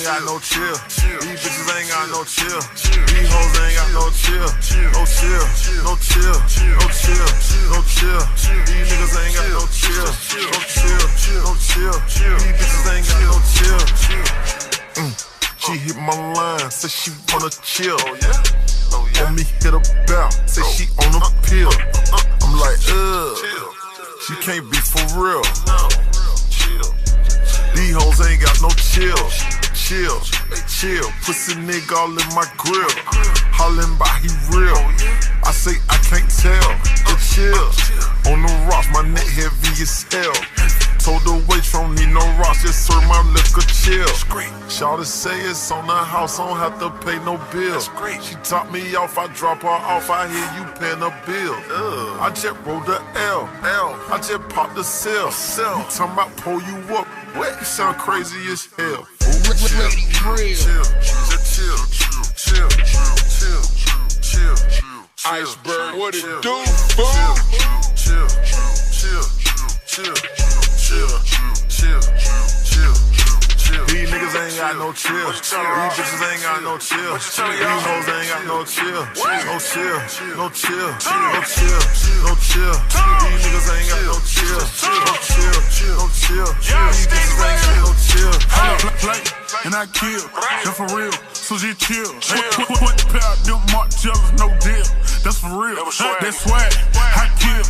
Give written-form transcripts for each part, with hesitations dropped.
got no chill. These bitches ain't got no chill. These hoes ain't got no chill. No chill, no chill, no chill, no chill. These niggas ain't got no chill. No chill, no chill. These bitches ain't got no chill. She hit my line, said she wanna chill. On me hit a bell, say she on a pill. I'm like, she can't be for real. These hoes ain't got no chill. Chill, chill, pussy nigga all in my grill. Hollin' by he real. I say I can't tell. But chill, on the rocks, my neck heavy as hell. Told the wait, don't need no rocks, just serve my liquor chill. Shawty say it's on the house, I don't have to pay no bill. She top me off, I drop her off, I hear you paying a bill. I just rolled the L, I just popped the cell. You talking about pull you up, what? You sound crazy as hell. Chill. Iceberg, what it do, chill. These niggas ain't got no chill. These bitches ain't got no chill. These hoes ain't got no chill. No chill, no chill, no chill, no chill. These niggas ain't got no chill. No chill, no chill. These bitches ain't got no chill. Play, and I kill, that's for real, so just chill. Put the pair of them Mark jealous, no deal. That's for real, that's swag, I kill.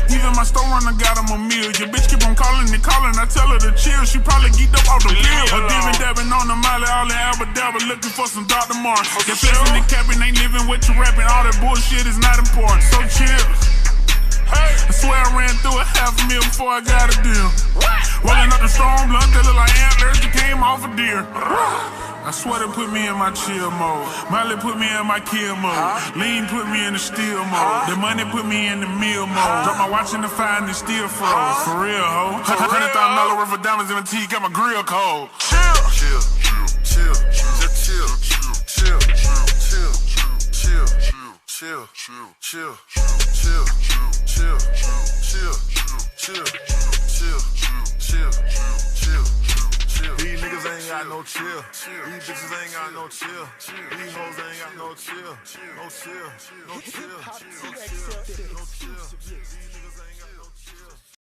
Even my store runner got him a meal. Your bitch keep on calling and calling, I tell her to chill. She probably geeked up off the pill. Her dipping dabbing on the molly, all the abba looking for some Dr. Martin. They're flexing and capping, ain't living what you rapping. All that bullshit is not important, so chill. I swear I ran through a $500,000 before I got a deal. Rolling up the strong blunt, they look like antlers that came off a deer. I swear they put me in my chill mode. Miley put me in my kill mode. Lean put me in the steal mode. The money put me in the meal mode. Drop my watch in the fire and it still froze. For real, ho. $100,000 worth of diamonds in my teeth, got my grill cold. Chill. These niggas ain't got no chill. These bitches ain't got no chill. These hoes ain't got no chill. No chill. These niggas ain't